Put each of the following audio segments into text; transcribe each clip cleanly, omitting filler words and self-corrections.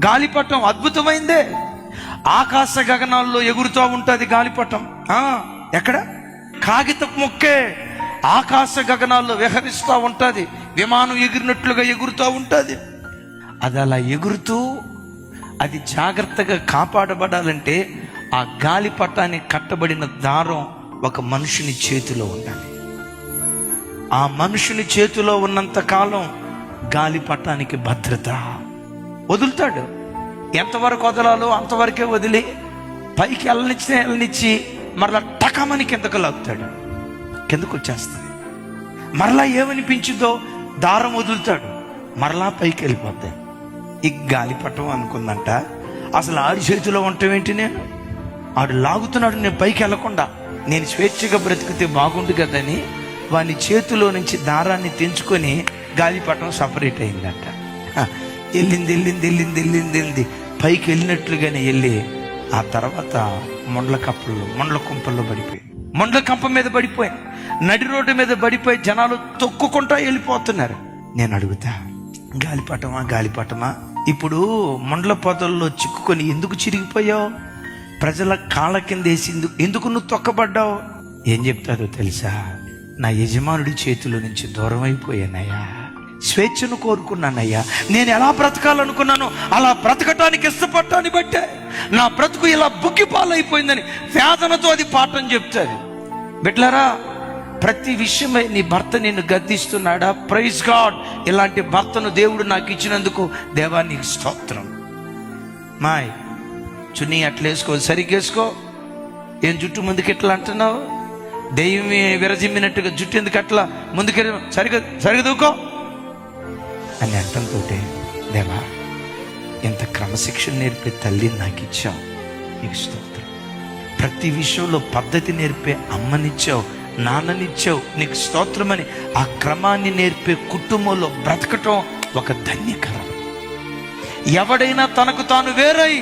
గాలిపటం అద్భుతమైందే. ఆకాశ గగనాల్లో ఎగురుతూ ఉంటుంది గాలిపటం. ఎక్కడ? కాగితపు మొక్కే ఆకాశ గగనాల్లో విహరిస్తూ ఉంటుంది. విమానం ఎగిరినట్లుగా ఎగురుతూ ఉంటుంది. అది అలా ఎగురుతూ అది జాగ్రత్తగా కాపాడబడాలంటే ఆ గాలిపటానికి కట్టబడిన దారం ఒక మనుషుని చేతిలో ఉండాలి. ఆ మనుషుని చేతిలో ఉన్నంత కాలం గాలిపటానికి భద్రత. వదులుతాడు, ఎంతవరకు వదలాలో అంతవరకే వదిలి పైకి వెళ్ళనిచ్చి మరలా టకమని కిందకు లాగుతాడు. కిందకు వచ్చేస్తుంది. మరలా ఏమనిపించిందో దారం వదులుతాడు, మరలా పైకి వెళ్ళిపోతాయి. ఈ గాలిపటం అనుకుందంట అసలు ఆడి చేతిలో ఉండటం ఏంటి? నేను ఆడు లాగుతున్నాడు, నేను పైకి వెళ్ళకుండా నేను స్వేచ్ఛగా బ్రతికితే బాగుండు కదని వాని చేతిలో నుంచి దారాన్ని తెంచుకొని గాలిపటం సపరేట్ అయిందంట. వెళ్ళింది పైకి వెళ్ళినట్లుగానే వెళ్ళి ఆ తర్వాత ముండ్ల కుంపల్లో పడిపోయి, ముండ్ల కంప మీద పడిపోయి, నడి రోడ్డు మీద పడిపోయి జనాలు తొక్కుకుంటా వెళ్ళిపోతున్నారు. నేను అడుగుతా, గాలిపటమా ఇప్పుడు ముండ్ల పొదల్లో చిక్కుకొని ఎందుకు చిరిగిపోయావు? ప్రజల కాళ్ళ కింద వేసి ఎందుకు నువ్వు తొక్కబడ్డావు? ఏం చెప్తారో తెలుసా? నా యజమానుడి చేతిలో నుంచి దూరం అయిపోయానయ్యా, స్వేచ్ఛను కోరుకున్నానయ్యా. నేను ఎలా బ్రతకాలనుకున్నానో అలా బ్రతకటానికి ఇష్టపడటాన్ని బట్టే నా బ్రతుకు ఇలా బుగ్గిపాలైపోయిందని వేదనతో అది పాఠం చెప్తారు. బిడ్డలారా, ప్రతి విషయమై నీ భర్త నిన్ను గద్దిస్తున్నాడా? ప్రైజ్ గాడ్, ఇలాంటి భర్తను దేవుడు నాకు ఇచ్చినందుకు దేవా నీకు స్తోత్రం. మాయ్ చున్నీ అట్లేసుకో, సరిగేసుకో. ఏం జుట్టు ముందుకు ఎట్లా అంటున్నావు? దెయ్యమే విరజిమ్మినట్టుగా జుట్టు ఎందుకు అట్లా ముందుకు సరిగా దూకో అని అంటంతో, దేవా ఎంత క్రమశిక్షణ నేర్పే తల్లిని నాకు ఇచ్చావు, నీకు స్తోత్రం. ప్రతి విషయంలో పద్ధతి నేర్పే అమ్మనిచ్చావు, నాన్ననిచ్చావు, నీకు స్తోత్రమని ఆ క్రమాన్ని నేర్పే కుటుంబంలో బ్రతకటం ఒక ధన్యకరం. ఎవడైనా తనకు తాను వేరై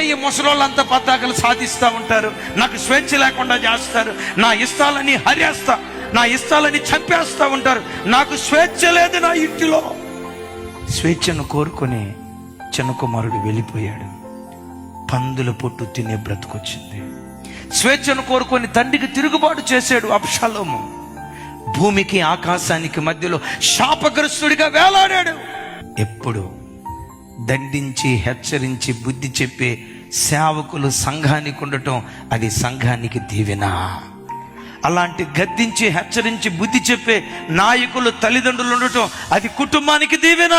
ఈ ముసలోళ్ళంతా పతాకలు సాధిస్తూ ఉంటారు, నాకు స్వేచ్ఛ లేకుండా చేస్తారు, నా ఇష్టాలని హరేస్తా, నా ఇష్టాలని చంపేస్తూ ఉంటారు, నాకు స్వేచ్ఛ లేదు నా ఇంటిలో. స్వేచ్ఛను కోరుకొని చిన్న కుమారుడు వెళ్ళిపోయాడు. పందుల పొట్టు తినే బ్రతుకొచ్చింది. స్వేచ్ఛను కోరుకొని తండ్రికి తిరుగుబాటు చేశాడు అబ్షాలోము. భూమికి ఆకాశానికి మధ్యలో శాపగ్రస్తుడిగా వేలాడాడు. ఎప్పుడు దండించి హెచ్చరించి బుద్ధి చెప్పే సేవకులు సంఘానికి ఉండటం అది సంఘానికి దీవెన. అలాంటి గద్దించి హెచ్చరించి బుద్ధి చెప్పే నాయకులు తల్లిదండ్రులు ఉండటం అది కుటుంబానికి దీవెన.